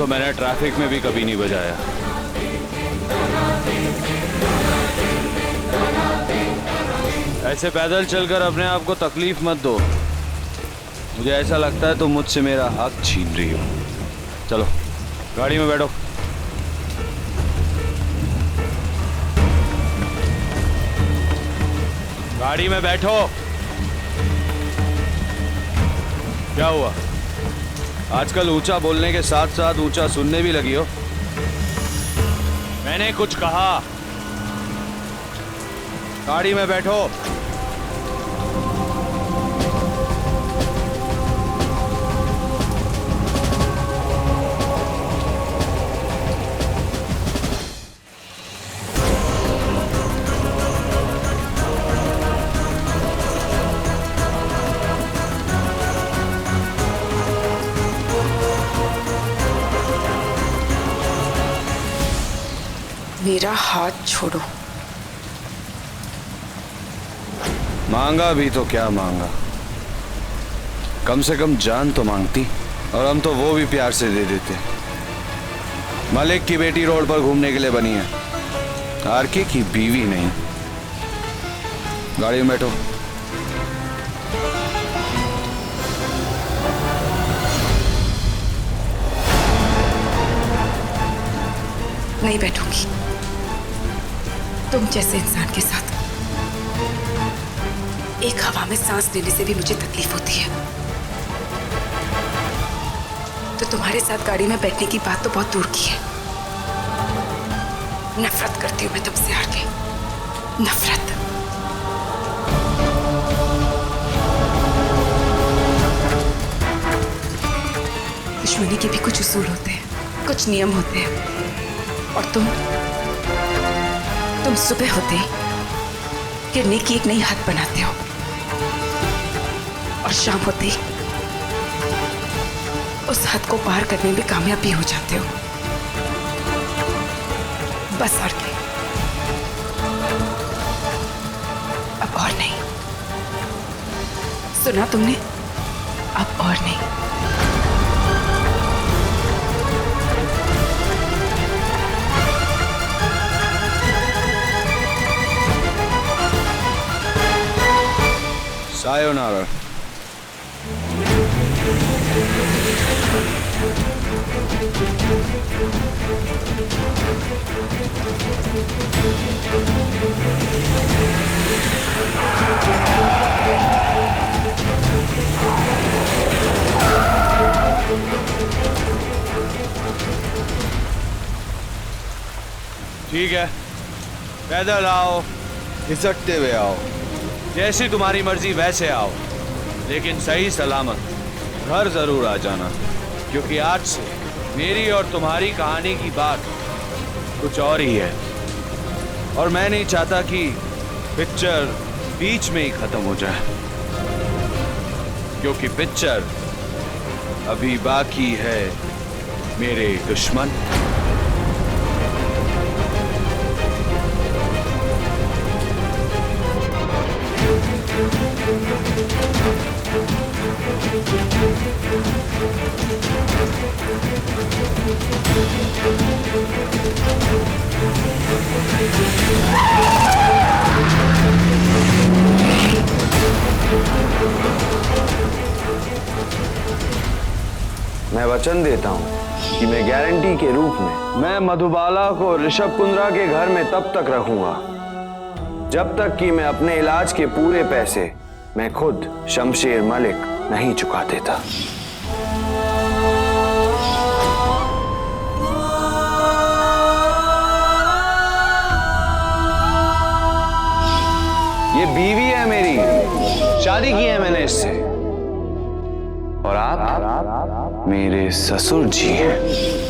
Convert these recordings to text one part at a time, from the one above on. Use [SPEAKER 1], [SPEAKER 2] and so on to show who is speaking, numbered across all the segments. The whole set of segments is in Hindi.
[SPEAKER 1] तो मैंने ट्रैफिक में भी कभी नहीं बजाया। ऐसे पैदल चलकर अपने आप को तकलीफ मत दो। मुझे ऐसा लगता है तुम मुझसे मेरा हक छीन रही हो। चलो गाड़ी में बैठो। गाड़ी में बैठो। क्या हुआ? आजकल ऊंचा बोलने के साथ साथ ऊंचा सुनने भी लगी हो। मैंने कुछ कहा? गाड़ी में बैठो।
[SPEAKER 2] मेरा हाथ छोड़ो।
[SPEAKER 1] मांगा भी तो क्या मांगा, कम से कम जान तो मांगती। और हम तो वो भी प्यार से दे देते। मलिक की बेटी रोड पर घूमने के लिए बनी है, आरके की बीवी नहीं। गाड़ी में बैठो।
[SPEAKER 2] नहीं बैठूंगी। तुम जैसे इंसान के साथ एक हवा में सांस लेने से भी मुझे तकलीफ होती है, तो तुम्हारे साथ गाड़ी में बैठने की बात तो बहुत दूर की है। नफरत करती हूँ मैं तुमसे आरके, नफरत। दुश्मनी के भी कुछ उसूल होते हैं, कुछ नियम होते हैं। और तुम सुबह होते ही गिरने की एक नई हद बनाते हो, और शाम होते ही उस हद को पार करने में कामयाब भी हो जाते हो। बस आरके, अब और नहीं। सुना तुमने? अब और नहीं।
[SPEAKER 1] सायोनारा। ठीक है, पैदल आओ, घिसटते हुए आओ, जैसी तुम्हारी मर्जी वैसे आओ, लेकिन सही सलामत घर जरूर आ जाना, क्योंकि आज से मेरी और तुम्हारी कहानी की बात कुछ और ही है। और मैं नहीं चाहता कि पिक्चर बीच में ही खत्म हो जाए, क्योंकि पिक्चर अभी बाकी है मेरे दुश्मन।
[SPEAKER 3] मैं वचन देता हूं कि मैं गारंटी के रूप में मैं मधुबाला को ऋषभ कुंद्रा के घर में तब तक रखूंगा जब तक कि मैं अपने इलाज के पूरे पैसे मैं खुद शमशेर मलिक नहीं चुका देता। ये बीवी है मेरी, शादी की है मैंने इससे, और आप मेरे ससुर जी हैं।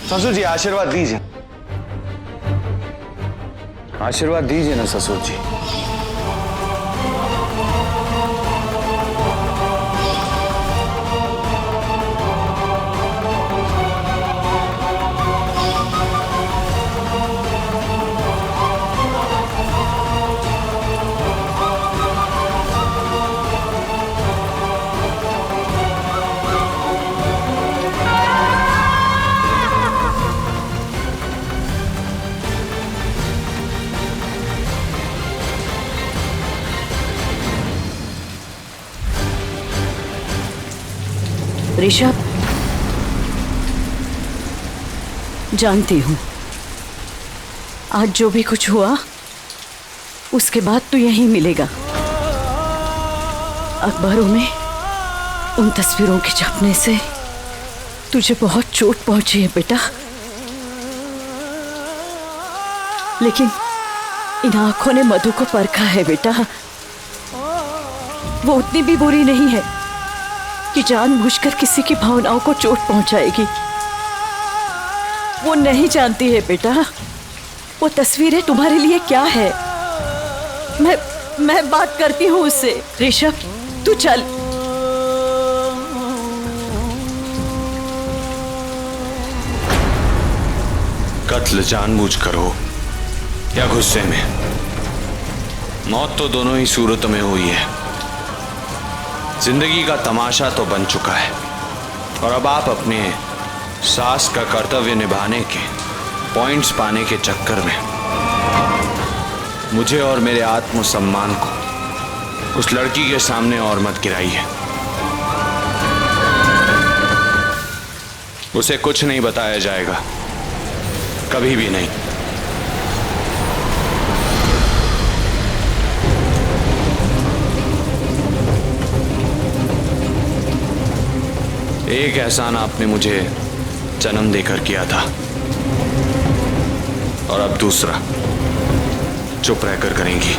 [SPEAKER 3] ससुर जी आशीर्वाद दीजिए, आशीर्वाद दीजिए ना ससुर जी।
[SPEAKER 4] ऋषभ, जानती हूं आज जो भी कुछ हुआ उसके बाद तू यहीं मिलेगा। अखबारों में उन तस्वीरों के छपने से तुझे बहुत चोट पहुंची है बेटा, लेकिन इन आंखों ने मधु को परखा है बेटा। वो उतनी भी बुरी नहीं है कि जानबूझकर किसी की भावनाओं को चोट पहुंचाएगी। वो नहीं जानती है बेटा वो तस्वीरें तुम्हारे लिए क्या है। मैं बात करती हूँ उससे। ऋषभ, तू चल।
[SPEAKER 1] कत्ल जानबूझकर हो या गुस्से में, मौत तो दोनों ही सूरतों में हुई है। जिंदगी का तमाशा तो बन चुका है और अब आप अपने सास का कर्तव्य निभाने के पॉइंट्स पाने के चक्कर में मुझे और मेरे आत्मसम्मान को उस लड़की के सामने और मत गिराइए। उसे कुछ नहीं बताया जाएगा, कभी भी नहीं। एक एहसान आपने मुझे जन्म देकर किया था और अब दूसरा चुप रहकर करेंगी।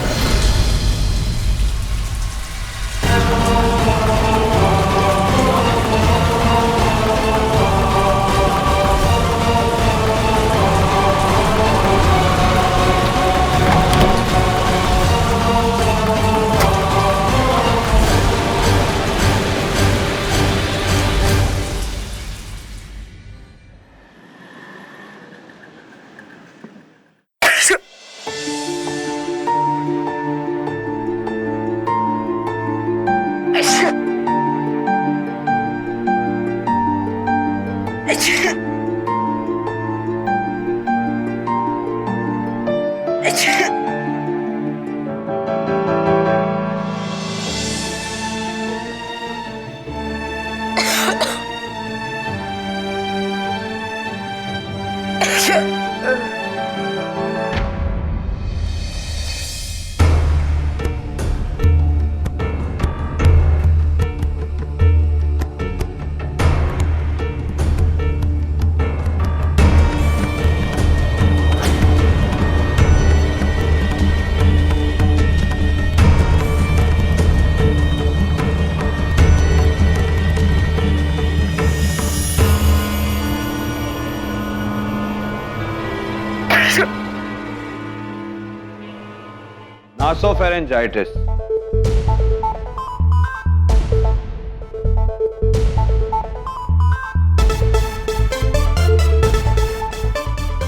[SPEAKER 3] नासोफेरेंजाइटिस,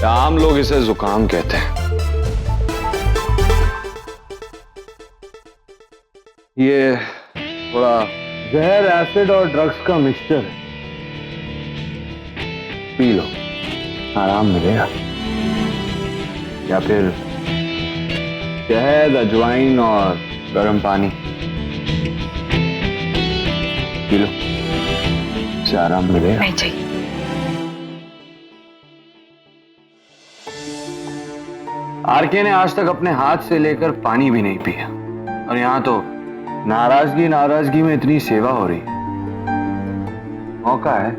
[SPEAKER 3] आम लोग इसे जुकाम कहते हैं। ये थोड़ा जहर, एसिड और ड्रग्स का मिक्सचर है। पी लो, आराम मिलेगा। या फिर शहद, अजवाइन और गर्म पानी पी लो, इससे आराम मिलेगा।
[SPEAKER 2] नहीं चाहिए।
[SPEAKER 3] आरके ने आज तक अपने हाथ से लेकर पानी भी नहीं पिया और यहाँ तो नाराजगी में इतनी सेवा हो रही। मौका है,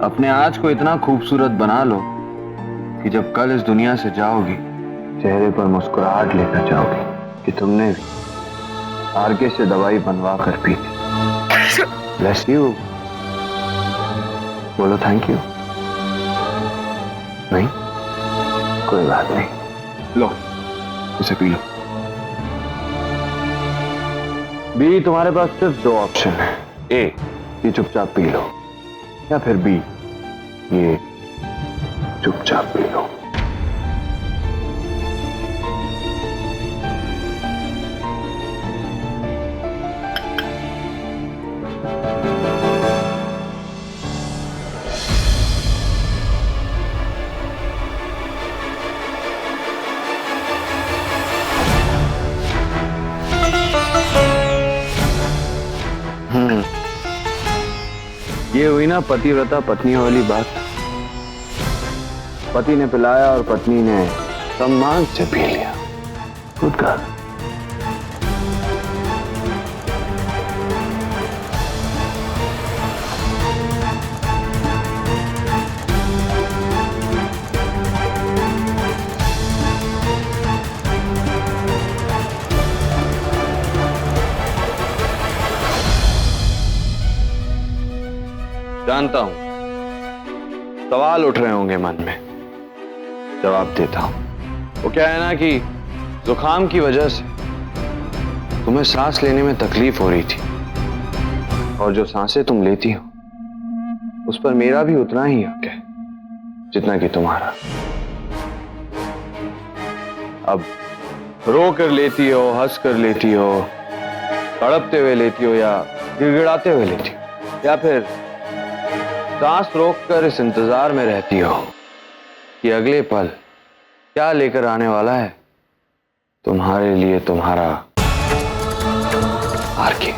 [SPEAKER 3] अपने आज को इतना खूबसूरत बना लो कि जब कल इस दुनिया से जाओगी चेहरे पर मुस्कुराहट लेकर जाओगी कि तुमने भी आरके से दवाई बनवा कर पी थी। ब्लेस यू, बोलो थैंक यू। नहीं, कोई बात नहीं। लो, इसे पी लो। बी, तुम्हारे पास सिर्फ दो ऑप्शन है। ए, ये चुपचाप पी लो, या फिर बी, ये चुपचाप पी लो। ये हुई ना पतिव्रता पत्नियों वाली बात। पति ने पिलाया और पत्नी ने सम्मान से पी लिया। खुद का जानता हूं, सवाल उठ रहे होंगे मन में, जवाब देता हूं। वो क्या है ना कि जुकाम की वजह से तुम्हें सांस लेने में तकलीफ हो रही थी, और जो सांसें तुम लेती हो उस पर मेरा भी उतना ही हक है जितना कि तुम्हारा। अब रो कर लेती हो, हंस कर लेती हो, तड़पते हुए लेती हो, या गिड़गिड़ाते हुए लेती हो, या फिर सांस रोककर इस इंतजार में रहती हो कि अगले पल क्या लेकर आने वाला है तुम्हारे लिए तुम्हारा आरके।